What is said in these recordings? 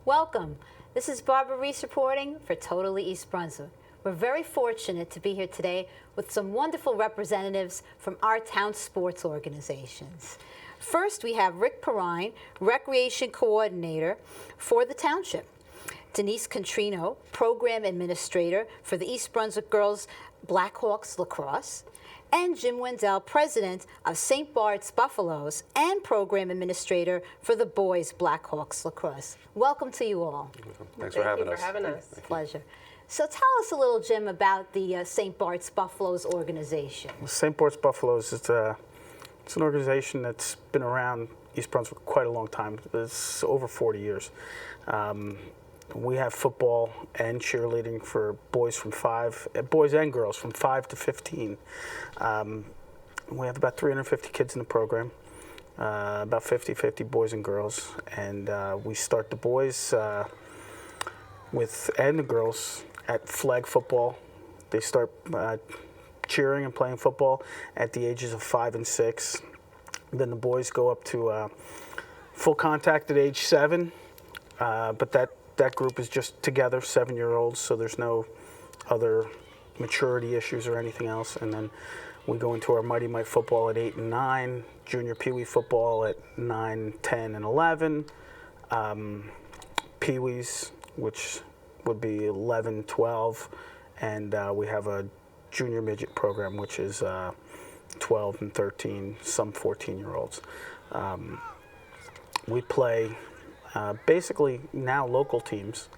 Welcome. This is Barbara Reiss reporting for Totally East Brunswick. We're very fortunate to be here today with some wonderful representatives from our town sports organizations. First, we have Rick Perrine, Recreation Coordinator for the Township. Denise Contrino, Program Administrator for the East Brunswick Girls Blackhawks Lacrosse. And Jim Wendell, President of St. Bart's Buffaloes and Program Administrator for the Boys Blackhawks Lacrosse. Welcome to you all. Thanks for having us. Thank you for having us. Pleasure. So tell us a little, Jim, about the St. Bart's Buffaloes organization. St. Bart's Buffaloes is it's an organization that's been around East Brunswick quite a long time. It's over 40 years. We have football and cheerleading for boys and girls from 5 to 15. We have about 350 kids in the program, about 50-50 boys and girls. And we start the boys and the girls at flag football. They start cheering and playing football at the ages of 5 and 6. Then the boys go up to full contact at age 7, but that group is just together, 7-year-olds, so there's no other maturity issues or anything else. And then we go into our Mighty Might football at 8 and 9, junior Pee Wee football at 9, 10, and 11, Pee Wees, which would be 11, 12, and we have a junior midget program, which is 12 and 13, some 14-year-olds. We play basically now local teams,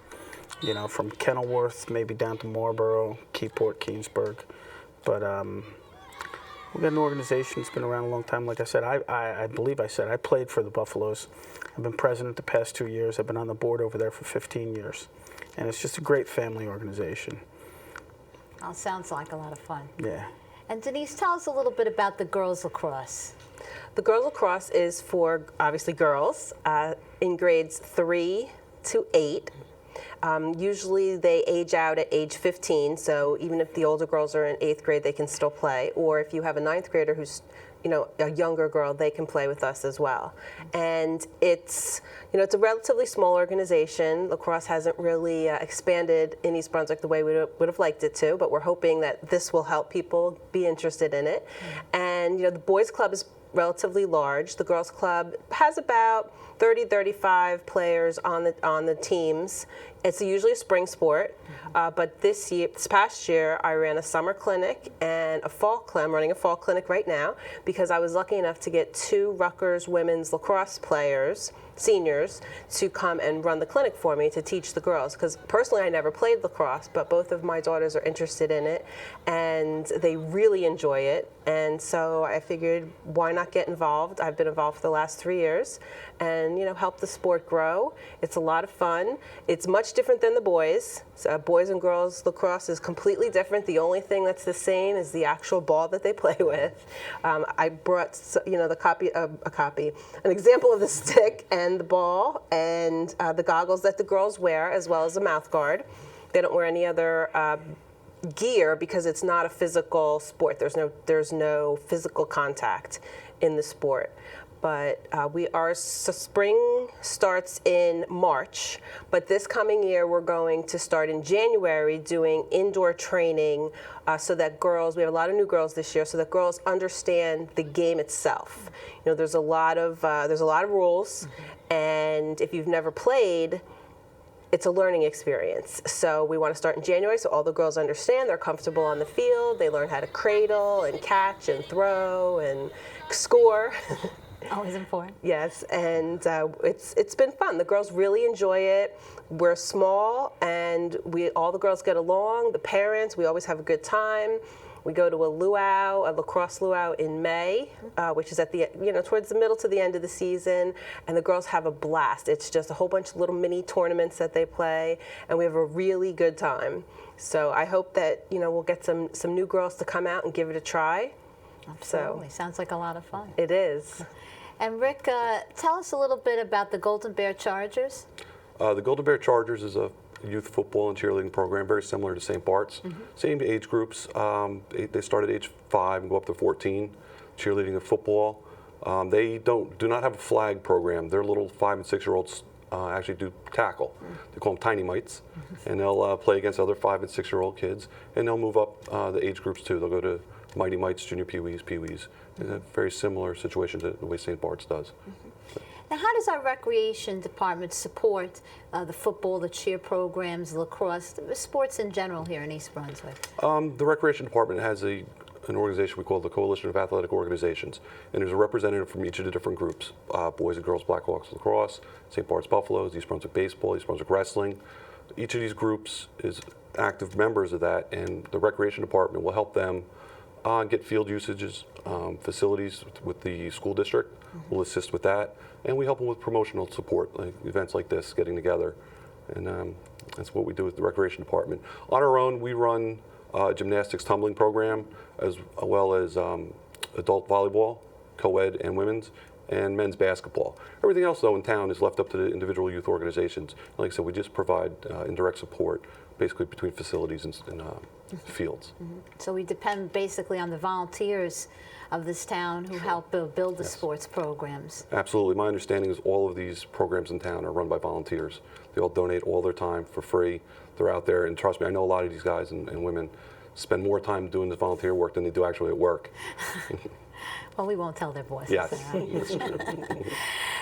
from Kenilworth, maybe down to Marlborough, Keyport, Keensburg. But we've got an organization that's been around a long time. Like I said, I believe I said I played for the Buffaloes. I've been president the past 2 years. I've been on the board over there for 15 years. And it's just a great family organization. Well, sounds like a lot of fun. Yeah. And Denise, tell us a little bit about the girls lacrosse. The girls lacrosse is for, obviously, girls in grades 3 to 8. Usually they age out at age 15, so even if the older girls are in 8th grade, they can still play. Or if you have a 9th grader who's a younger girl, they can play with us as well. And it's a relatively small organization. Lacrosse hasn't really expanded in East Brunswick the way we would have liked it to, but we're hoping that this will help people be interested in it. And the boys club is relatively large. The girls club has about 30-35 players on the teams. It's usually a spring sport, but this past year, I ran a summer clinic and a fall clinic. I'm running a fall clinic right now because I was lucky enough to get 2 Rutgers women's lacrosse players, seniors, to come and run the clinic for me to teach the girls. Because personally, I never played lacrosse, but both of my daughters are interested in it, and they really enjoy it. And so I figured, why not get involved? I've been involved for the last 3 years, and help the sport grow. It's a lot of fun. It's much different than the boys. So, boys and girls lacrosse is completely different. The only thing that's the same is the actual ball that they play with. I brought an example of the stick and the ball and the goggles that the girls wear, as well as a mouth guard. They don't wear any other gear because it's not a physical sport. There's no physical contact in the sport. But spring starts in March, but this coming year we're going to start in January doing indoor training so that girls, we have a lot of new girls this year, so that girls understand the game itself. There's a lot of rules, and if you've never played, it's a learning experience. So we want to start in January so all the girls understand, they're comfortable on the field, they learn how to cradle and catch and throw and score. Always important. Yes, and it's been fun. The girls really enjoy it. We're small, and all the girls get along. The parents, we always have a good time. We go to a lacrosse luau in May, which is at the towards the middle to the end of the season, and the girls have a blast. It's just a whole bunch of little mini tournaments that they play, and we have a really good time. So I hope that we'll get some new girls to come out and give it a try. Absolutely. Sounds like a lot of fun. It is. And Rick, tell us a little bit about the Golden Bear Chargers. The Golden Bear Chargers is a youth football and cheerleading program, very similar to St. Bart's. Same age groups. They start at age 5 and go up to 14, cheerleading and football. They do not have a flag program. Their little 5 and 6-year-olds actually do tackle. They call them tiny mites, and they'll play against other 5- and 6-year-old kids, and they'll move up the age groups too. They'll go to mighty mites, junior peewees, peewees. It's a very similar situation to the way St. Bart's does. Now, how does our recreation department support the football, the cheer programs, lacrosse, the sports in general here in East Brunswick? The recreation department has an organization we call the Coalition of Athletic Organizations, and there's a representative from each of the different groups: Boys and Girls Blackhawks Lacrosse, St. Bart's Buffaloes, East Brunswick Baseball, East Brunswick Wrestling. Each of these groups is active members of that, and the recreation department will help them get field usages, facilities with the school district. We'll assist with that, and we help them with promotional support, like events like this, getting together, and that's what we do with the recreation department. On our own, we run a gymnastics tumbling program, as well as adult volleyball, co-ed and women's, and men's basketball. Everything else, though, in town is left up to the individual youth organizations. Like I said, we just provide indirect support, basically between facilities and fields. So we depend basically on the volunteers of this town who help build the sports programs. Absolutely. My understanding is all of these programs in town are run by volunteers. They all donate all their time for free. They're out there, and trust me, I know a lot of these guys and women spend more time doing this volunteer work than they do actually at work. Well, we won't tell their bosses. Yes.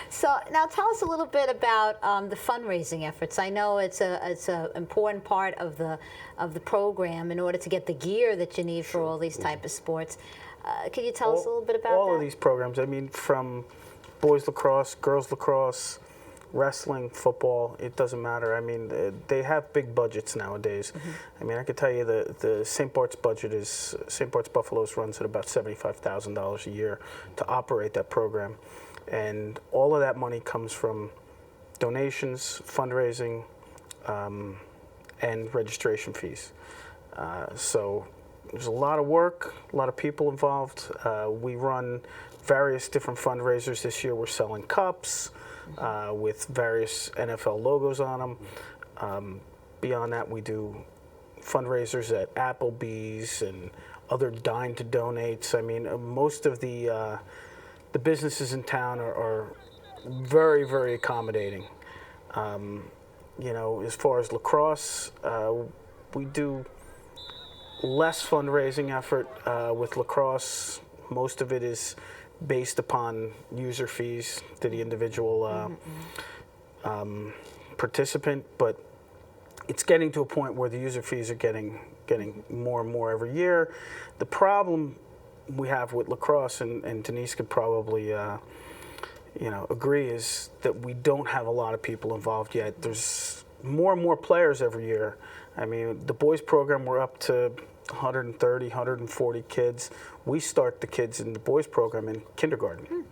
So now tell us a little bit about the fundraising efforts. I know it's an important part of the program in order to get the gear that you need for all these type of sports. Can you tell us a little bit about all that? of these programs? I mean, from boys lacrosse, girls lacrosse, wrestling, football, it doesn't matter. I mean, they have big budgets nowadays. I mean, I could tell you the St. Bart's budget is, St. Bart's Buffaloes runs at about $75,000 a year to operate that program. And all of that money comes from donations, fundraising, and registration fees. So there's a lot of work, a lot of people involved. We run various different fundraisers. This year we're selling cups with various NFL logos on them. Beyond that, we do fundraisers at Applebee's and other dine to donates. I mean, most of the businesses in town are very, very accommodating. You know, as far as lacrosse, we do less fundraising effort with lacrosse. Most of it is based upon user fees to the individual participant, but it's getting to a point where the user fees are getting more and more every year. The problem we have with lacrosse, and Denise could probably agree, is that we don't have a lot of people involved yet. There's more and more players every year. I mean, the boys program, we're up to 130, 140 kids. We start the kids in the boys program in kindergarten.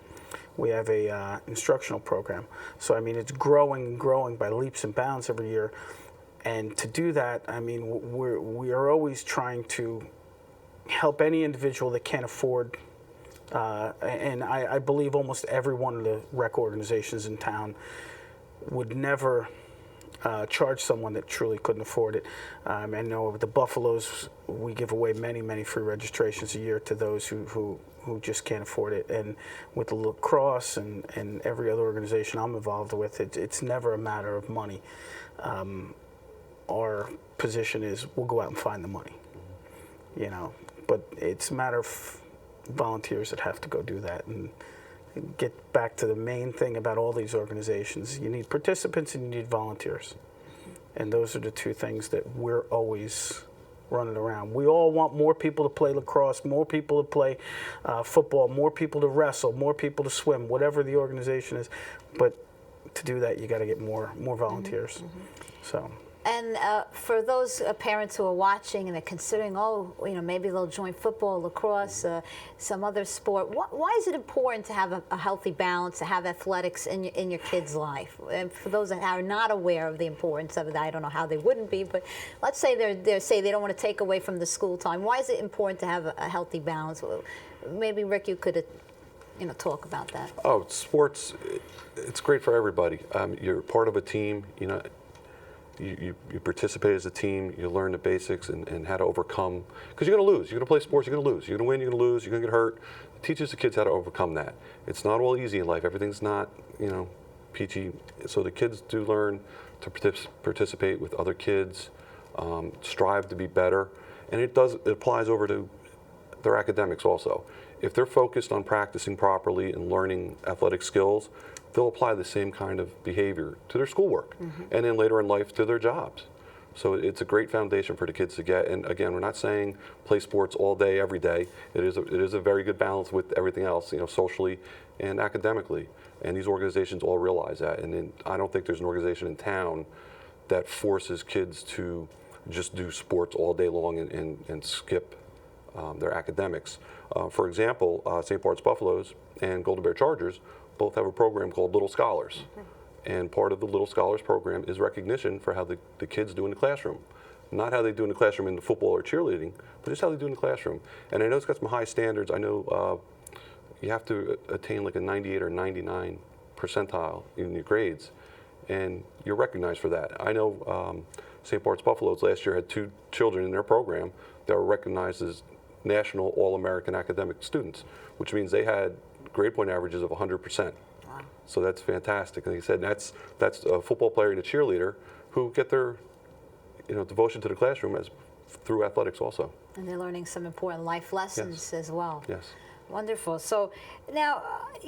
We have a instructional program. So, I mean, it's growing and growing by leaps and bounds every year. And to do that, I mean, we are always trying to help any individual that can't afford, and I believe almost every one of the rec organizations in town would never charge someone that truly couldn't afford it. I know with the Buffaloes, we give away many, many free registrations a year to those who just can't afford it. And with the lacrosse and every other organization I'm involved with, it's never a matter of money. Our position is we'll go out and find the money, you know. But it's a matter of volunteers that have to go do that. And get back to the main thing about all these organizations. You need participants and you need volunteers. And those are the two things that we're always running around. We all want more people to play lacrosse, more people to play football, more people to wrestle, more people to swim, whatever the organization is. But to do that, you got to get more volunteers. So. And for those parents who are watching and they're considering, maybe they'll join football, lacrosse, some other sport, why is it important to have a healthy balance, to have athletics in your kid's life? And for those that are not aware of the importance of it, I don't know how they wouldn't be, but let's say they don't want to take away from the school time. Why is it important to have a healthy balance? Maybe, Rick, you could talk about that. Oh, sports, it's great for everybody. You're part of a team, you know. You participate as a team, you learn the basics and how to overcome, because you're going to lose. You're going to play sports, you're going to lose. You're going to win, you're going to lose, you're going to get hurt. It teaches the kids how to overcome that. It's not all easy in life. Everything's not, PT. So the kids do learn to participate with other kids, strive to be better, and it applies over to their academics also. If they're focused on practicing properly and learning athletic skills, they'll apply the same kind of behavior to their schoolwork, and then later in life to their jobs. So it's a great foundation for the kids to get. And again, we're not saying play sports all day, every day. It is a very good balance with everything else, socially and academically. And these organizations all realize that. And then I don't think there's an organization in town that forces kids to just do sports all day long and skip their academics. For example, St. Bart's Buffaloes and Golden Bear Chargers both have a program called Little Scholars. And part of the Little Scholars program is recognition for how the kids do in the classroom. Not how they do in the classroom in the football or cheerleading, but just how they do in the classroom. And I know it's got some high standards. I know you have to attain like a 98 or 99 percentile in your grades, and you're recognized for that. I know St. Bart's Buffaloes last year had 2 children in their program that were recognized as National All-American Academic Students, which means they had grade point averages of 100%. So that's fantastic. And like I said, that's a football player and a cheerleader who get their devotion to the classroom through athletics also. And they're learning some important life lessons as well. Yes. Wonderful. So now,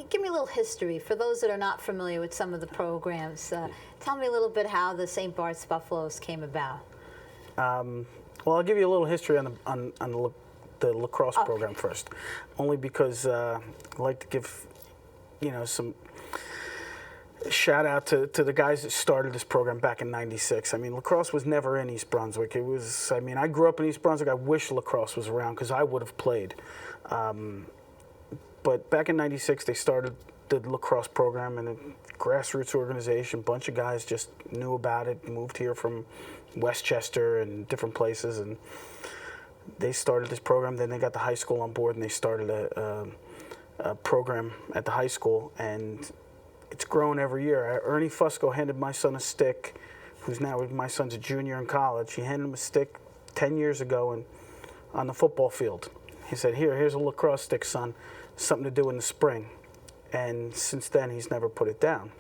give me a little history. For those that are not familiar with some of the programs, tell me a little bit how the St. Bart's Buffaloes came about. Well, I'll give you a little history on the lacrosse program first, only because I'd like to give some shout out to the guys that started this program back in '96. I mean, lacrosse was never in East Brunswick. I grew up in East Brunswick. I wish lacrosse was around because I would have played. But back in '96, they started the lacrosse program in a grassroots organization. A bunch of guys just knew about it, moved here from Westchester and different places, and they started this program. Then they got the high school on board, and they started a program at the high school, and it's grown every year. Ernie Fusco handed my son a stick, my son's a junior in college. He handed him a stick 10 years ago on the football field. He said, here's a lacrosse stick, son, something to do in the spring. And since then, he's never put it down.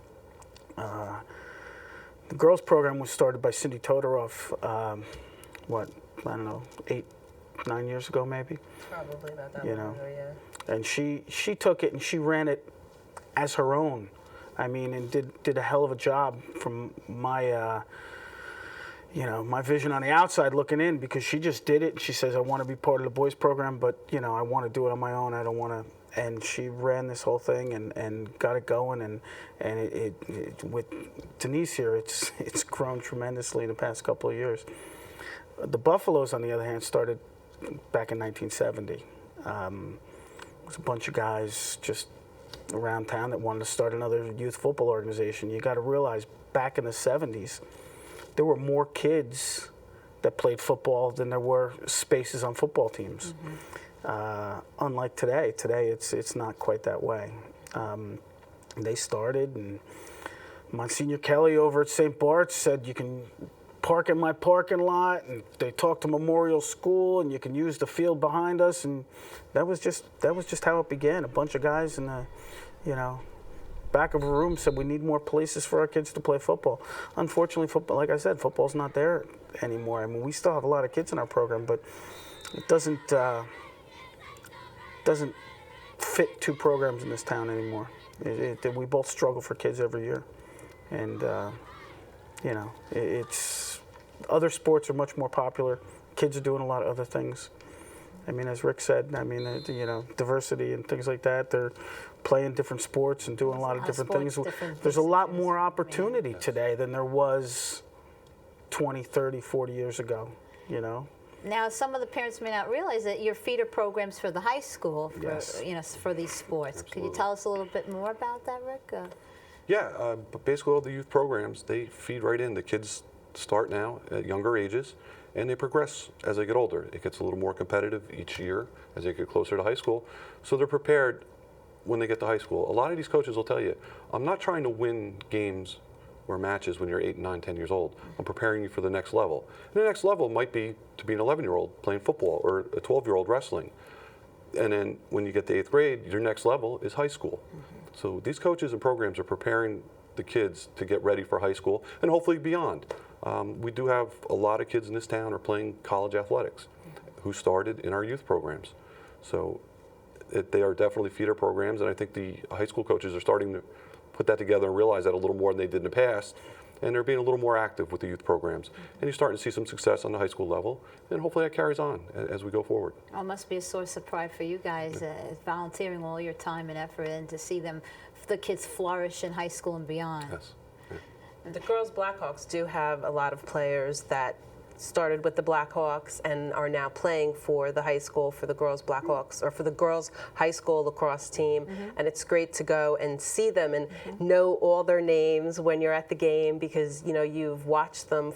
The girls program was started by Cindy Todorov, 8, 9 years ago, maybe? Probably about that long ago, yeah. And she took it and she ran it as her own. I mean, and did a hell of a job from my my vision on the outside looking in, because she just did it. And she says, I want to be part of the boys program, but I want to do it on my own. I don't want to. And she ran this whole thing and got it going. And it with Denise here, it's grown tremendously in the past couple of years. The Buffaloes, on the other hand, started back in 1970. It was a bunch of guys just around town that wanted to start another youth football organization. You got to realize, back in the 70s, there were more kids that played football than there were spaces on football teams. Unlike today. Today, it's not quite that way. They started, and Monsignor Kelly over at St. Bart's said, you can park in my parking lot, and they talked to Memorial School, and you can use the field behind us, and that was just how it began. A bunch of guys in the back of a room said, we need more places for our kids to play football. Unfortunately, football, like I said, football's not there anymore. I mean, we still have a lot of kids in our program, but it doesn't fit 2 programs in this town anymore. We both struggle for kids every year, and it's other sports are much more popular. Kids are doing a lot of other things. I mean, as Rick said, diversity and things like that. They're playing different sports and doing a lot of different things. There's a lot more opportunity today than there was 20, 30, 40 years ago, Now, some of the parents may not realize that your feeder programs for the high school, for these sports. Absolutely. Could you tell us a little bit more about that, Rick? Yeah, but basically all the youth programs, they feed right in. The kids start now at younger ages, and they progress as they get older. It gets a little more competitive each year as they get closer to high school. So they're prepared when they get to high school. A lot of these coaches will tell you, I'm not trying to win games or matches when you're 8, 9, 10 years old. I'm preparing you for the next level. And the next level might be to be an 11-year-old playing football or a 12-year-old wrestling. And then when you get to 8th grade, your next level is high school. So these coaches and programs are preparing the kids to get ready for high school and hopefully beyond. We do have a lot of kids in this town are playing college athletics who started in our youth programs. So they are definitely feeder programs, and I think the high school coaches are starting to put that together and realize that a little more than they did in the past, and they're being a little more active with the youth programs. And you're starting to see some success on the high school level, and hopefully that carries on as we go forward. Oh, it must be a source of pride for you guys, volunteering all your time and effort and to see the kids flourish in high school and beyond. Yes. The girls Blackhawks do have a lot of players that started with the Blackhawks and are now playing for the high school, for the girls Blackhawks, or for the girls high school lacrosse team. And it's great to go and see them and know all their names when you're at the game, because you've watched them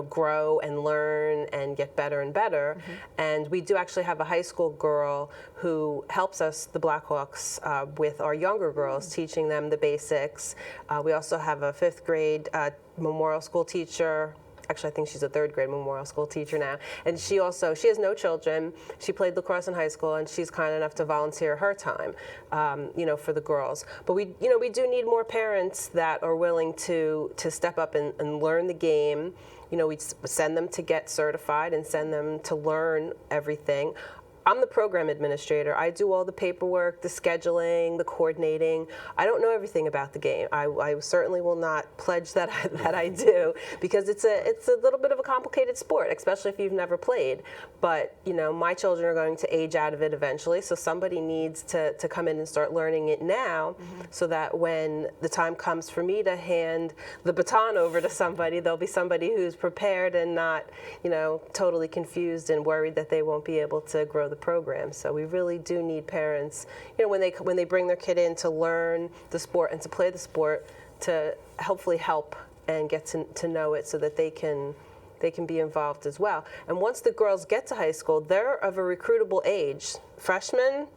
grow and learn and get better and better. And we do actually have a high school girl who helps us, the Blackhawks, with our younger girls, teaching them the basics. We also have a 5th grade memorial school teacher. Actually, I think she's a 3rd grade memorial school teacher now. And she has no children. She played lacrosse in high school, and she's kind enough to volunteer her time, for the girls. But we do need more parents that are willing to step up and learn the game. We send them to get certified and send them to learn everything. I'm the program administrator. I do all the paperwork, the scheduling, the coordinating. I don't know everything about the game. I certainly will not pledge that I do, because it's a little bit of a complicated sport, especially if you've never played. But my children are going to age out of it eventually, so somebody needs to come in and start learning it now, so that when the time comes for me to hand the baton over to somebody, there'll be somebody who's prepared and not totally confused and worried that they won't be able to grow the program. So we really do need parents, when they bring their kid in to learn the sport and to play the sport, to hopefully help and get to know it so that they can be involved as well. And once the girls get to high school, they're of a recruitable age. Freshmen,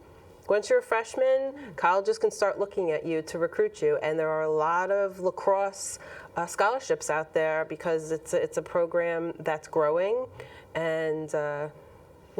once you're a freshman, colleges can start looking at you to recruit you, and there are a lot of lacrosse scholarships out there, because it's a program that's growing. And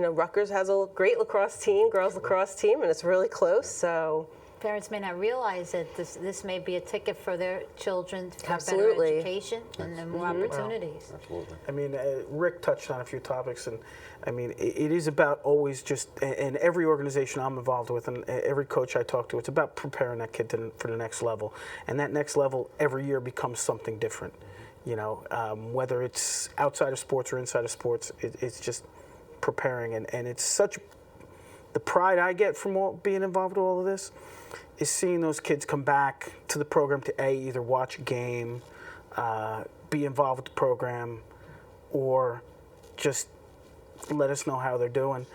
Rutgers has a great lacrosse team, girls lacrosse team, and it's really close. So Parents may not realize that this may be a ticket for their children to have better Absolutely. education and more opportunities. Absolutely. I mean, Rick touched on a few topics, and I mean, it is about always just, and every organization I'm involved with, and every coach I talk to, it's about preparing that kid for the next level. And that next level every year becomes something different. Whether it's outside of sports or inside of sports, it's just preparing, and it's such the pride I get from being involved with all of this is seeing those kids come back to the program to either watch a game, be involved with the program, or just let us know how they're doing.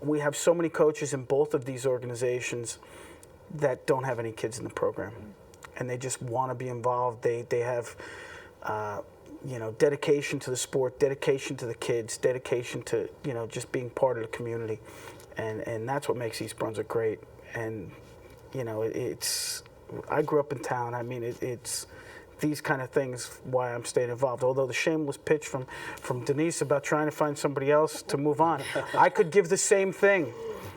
We have so many coaches in both of these organizations that don't have any kids in the program, and they just want to be involved. They have dedication to the sport, dedication to the kids, dedication to, just being part of the community. And that's what makes East Brunswick great. And, I grew up in town. I mean, it's these kind of things why I'm staying involved. Although the shameless pitch from Denise about trying to find somebody else to move on, I could give the same thing.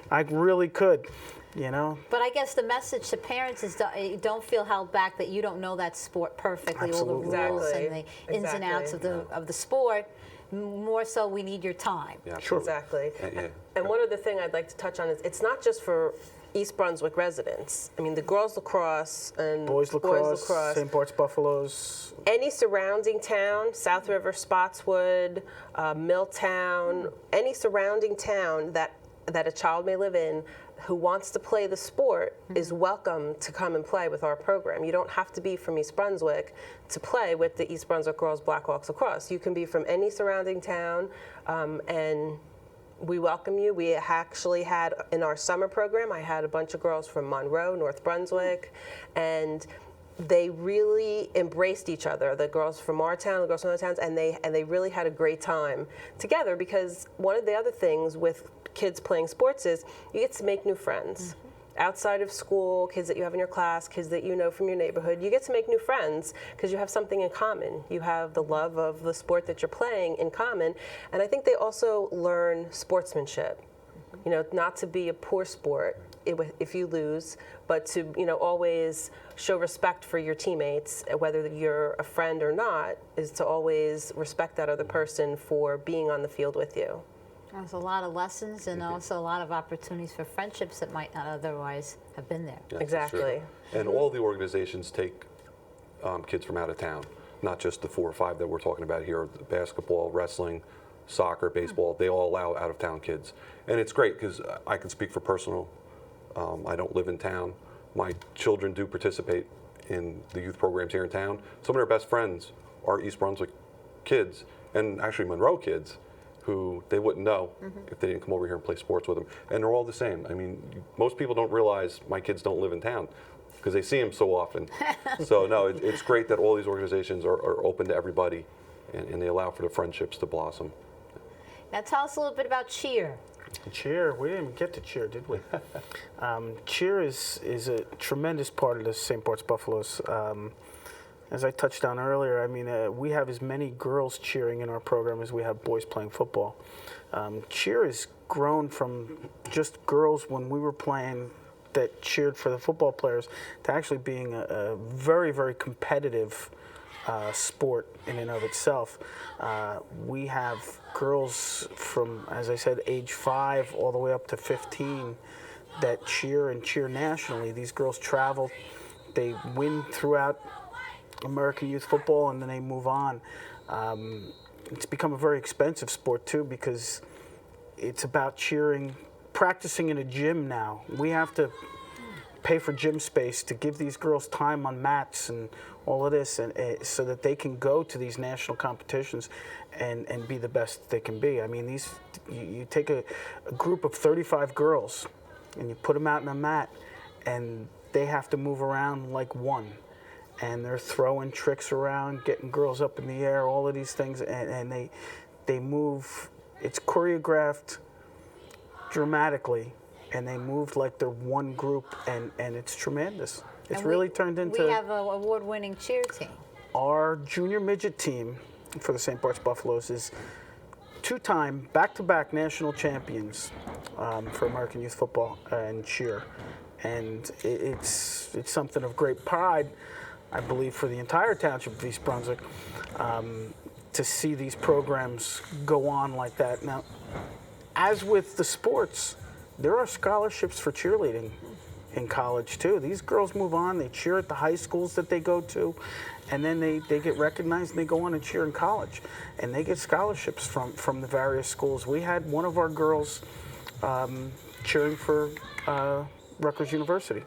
I really could. But I guess the message to parents is don't feel held back that you don't know that sport perfectly, Absolutely. all the rules Exactly. and the ins and outs of the sport. More so, we need your time. Yeah, Sure. Exactly. Yeah. And one other thing I'd like to touch on is it's not just for East Brunswick residents. I mean, the girls lacrosse and Boys lacrosse, St. Bart's Buffaloes. Any surrounding town, South River, Spotswood, Milltown, any surrounding town that a child may live in who wants to play the sport is welcome to come and play with our program. You don't have to be from East Brunswick to play with the East Brunswick Girls Blackhawks Lacrosse. You can be from any surrounding town, and we welcome you. We actually had, in our summer program, I had a bunch of girls from Monroe, North Brunswick, and they really embraced each other, the girls from our town, the girls from other towns, and they really had a great time together, because one of the other things with kids playing sports is you get to make new friends. Outside of school, kids that you have in your class, kids that you know from your neighborhood, you get to make new friends because you have something in common. You have the love of the sport that you're playing in common, and I think they also learn sportsmanship. not to be a poor sport if you lose, but to, always show respect for your teammates, whether you're a friend or not, is to always respect that other person for being on the field with you. There's a lot of lessons and also a lot of opportunities for friendships that might not otherwise have been there. Yeah, Exactly. And all the organizations take kids from out of town, not just the 4 or 5 that we're talking about here, basketball, wrestling, soccer, baseball, they all allow out-of-town kids. And it's great because I can speak for personal. I don't live in town. My children do participate in the youth programs here in town. Some of their best friends are East Brunswick kids and actually Monroe kids who they wouldn't know if they didn't come over here and play sports with them. And they're all the same. I mean, most people don't realize my kids don't live in town because they see them so often. So no, it's great that all these organizations are open to everybody and they allow for the friendships to blossom. Now tell us a little bit about cheer. Cheer, we didn't even get to cheer, did we? Cheer is a tremendous part of the St. Bart's Buffaloes. As I touched on earlier, I mean, we have as many girls cheering in our program as we have boys playing football. Cheer has grown from just girls when we were playing that cheered for the football players to actually being a very, very competitive sport in and of itself. We have girls from, as I said, age 5 all the way up to 15 that cheer and cheer nationally. These girls travel, they win throughout American youth football, and then they move on. It's become a very expensive sport too because it's about cheering, practicing in a gym now. We have to pay for gym space to give these girls time on mats and all of this, and so that they can go to these national competitions and be the best they can be. I mean, you take a group of 35 girls and you put them out in a mat, and they have to move around like one. And they're throwing tricks around, getting girls up in the air, all of these things, and they move. It's choreographed dramatically, and they move like they're one group, and it's tremendous. It's really turned into... We have an award-winning cheer team. Our junior midget team for the St. Bart's Buffaloes is 2-time, back-to-back national champions for American youth football and cheer. And it's something of great pride, I believe, for the entire township of East Brunswick to see these programs go on like that. Now, as with the sports, there are scholarships for cheerleading in college too. These girls move on, they cheer at the high schools that they go to, and then they get recognized and they go on and cheer in college. And they get scholarships from the various schools. We had one of our girls cheering for Rutgers University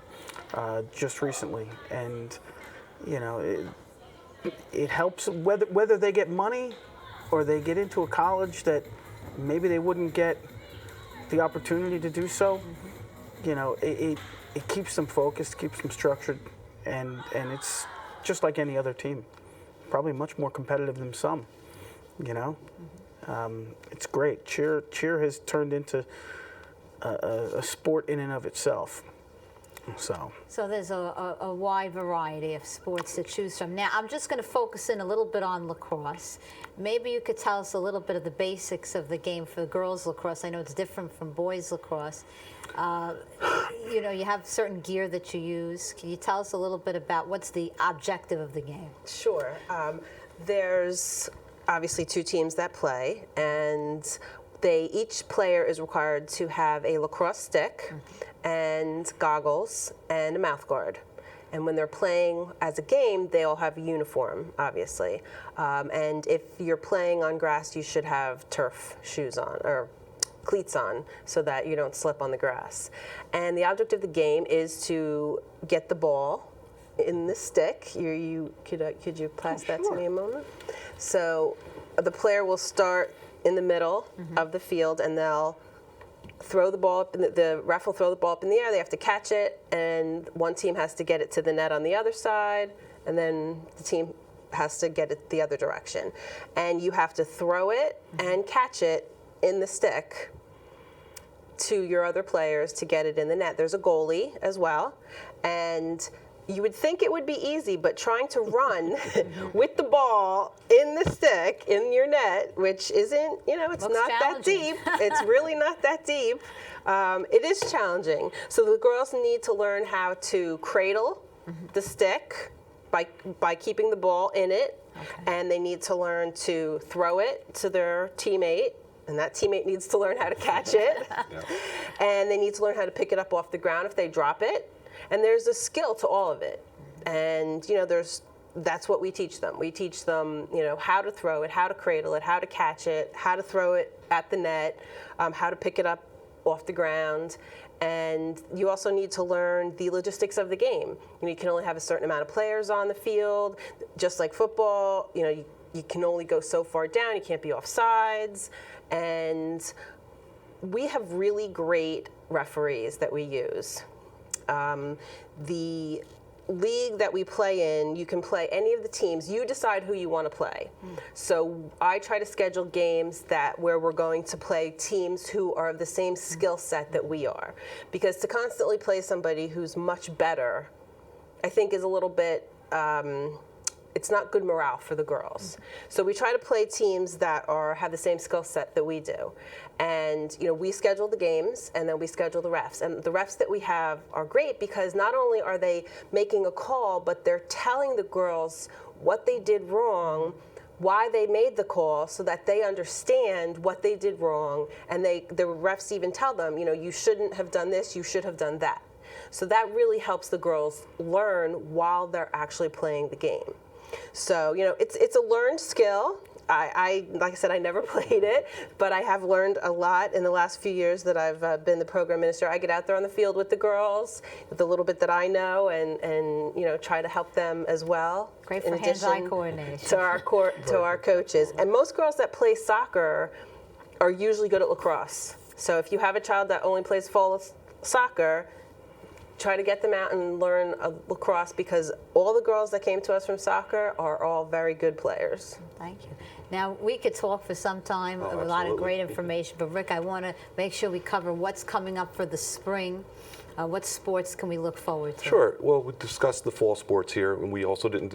just recently. And it helps whether they get money or they get into a college that maybe they wouldn't get the opportunity to do so. It keeps them focused, keeps them structured, and it's just like any other team. Probably much more competitive than some. It's great. Cheer has turned into a sport in and of itself. So there's a wide variety of sports to choose from. Now, I'm just going to focus in a little bit on lacrosse. Maybe you could tell us a little bit of the basics of the game for girls lacrosse. I know it's different from boys lacrosse. You have certain gear that you use. Can you tell us a little bit about what's the objective of the game? Sure. There's obviously 2 teams that play, and each player is required to have a lacrosse stick and goggles and a mouth guard. And when they're playing as a game, they all have a uniform, obviously. And if you're playing on grass, you should have turf shoes on, or cleats on, so that you don't slip on the grass. And the object of the game is to get the ball in the stick. Could you pass that to me a moment? So the player will start in the middle of the field, and they'll throw the ball up, the ref will throw the ball up in the air. They have to catch it, and one team has to get it to the net on the other side, and then the team has to get it the other direction. And you have to throw it and catch it in the stick to your other players to get it in the net. There's a goalie as well, and you would think it would be easy, but trying to run with the ball in the stick, in your net, which isn't, it's Looks not that challenging. deep. It's really not that deep. It is challenging. So the girls need to learn how to cradle the stick by keeping the ball in it. Okay. And they need to learn to throw it to their teammate. And that teammate needs to learn how to catch it. And they need to learn how to pick it up off the ground if they drop it. And there's a skill to all of it. And, that's what we teach them. We teach them, how to throw it, how to cradle it, how to catch it, how to throw it at the net, how to pick it up off the ground. And you also need to learn the logistics of the game. You can only have a certain amount of players on the field. Just like football, you can only go so far down. You can't be off sides. And we have really great referees that we use. The league that we play in, you can play any of the teams. You decide who you want to play. So I try to schedule games where we're going to play teams who are of the same skill set that we are. Because to constantly play somebody who's much better, I think is a little bit, it's not good morale for the girls. So we try to play teams that have the same skill set that we do. And we schedule the games and then we schedule the refs. And the refs that we have are great because not only are they making a call, but they're telling the girls what they did wrong, why they made the call, so that they understand what they did wrong. And the refs even tell them, you shouldn't have done this, you should have done that. So that really helps the girls learn while they're actually playing the game. So, it's a learned skill. Like I said, I never played it, but I have learned a lot in the last few years that I've been the program minister. I get out there on the field with the girls, with the little bit that I know, and try to help them as well. Great for hands-eye coordination. To our coaches. And most girls that play soccer are usually good at lacrosse. So if you have a child that only plays fall soccer, try to get them out and learn lacrosse because all the girls that came to us from soccer are all very good players. Thank you. Now, we could talk for some time, a lot of absolutely. great information, but Rick, I want to make sure we cover what's coming up for the spring. What sports can we look forward to? Sure. Well, we discussed the fall sports here, and we also didn't.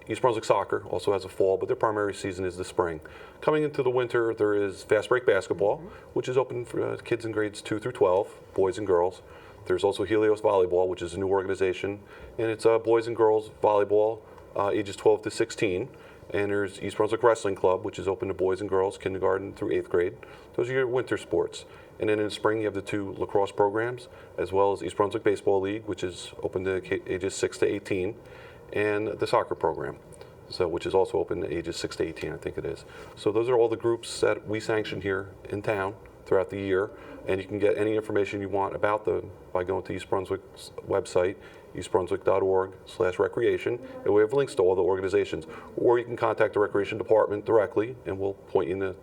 East Brunswick Soccer also has a fall, but their primary season is the spring. Coming into the winter, there is fast break basketball, which is open for kids in grades 2 through 12, boys and girls. There's also Helios Volleyball, which is a new organization, and it's boys and girls volleyball, ages 12 to 16. And there's East Brunswick Wrestling Club, which is open to boys and girls, kindergarten through 8th grade. Those are your winter sports. And then in the spring, you have the 2 lacrosse programs, as well as East Brunswick Baseball League, which is open to ages 6 to 18, and the soccer program, which is also open to ages 6 to 18, I think it is. So those are all the groups that we sanction here in town throughout the year. And you can get any information you want about them by going to East Brunswick's website, eastbrunswick.org/recreation, and we have links to all the organizations. Or you can contact the Recreation Department directly, and we'll point you in the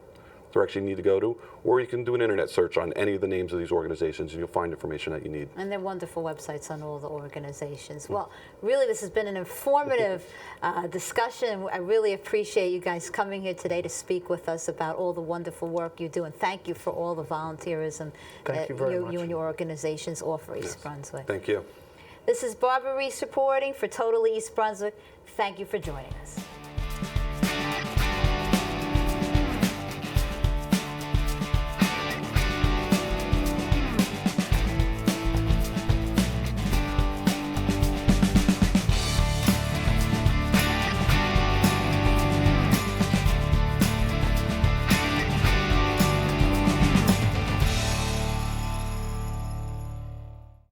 direction you need to go to. Or you can do an internet search on any of the names of these organizations, and you'll find information that you need. And they're wonderful websites on all the organizations. Well, really, this has been an informative discussion. I really appreciate you guys coming here today to speak with us about all the wonderful work you do. And thank you for all the volunteerism Thank you very much. you and your organizations offer East Brunswick. Thank you. This is Barbara Reiss reporting for Totally East Brunswick. Thank you for joining us.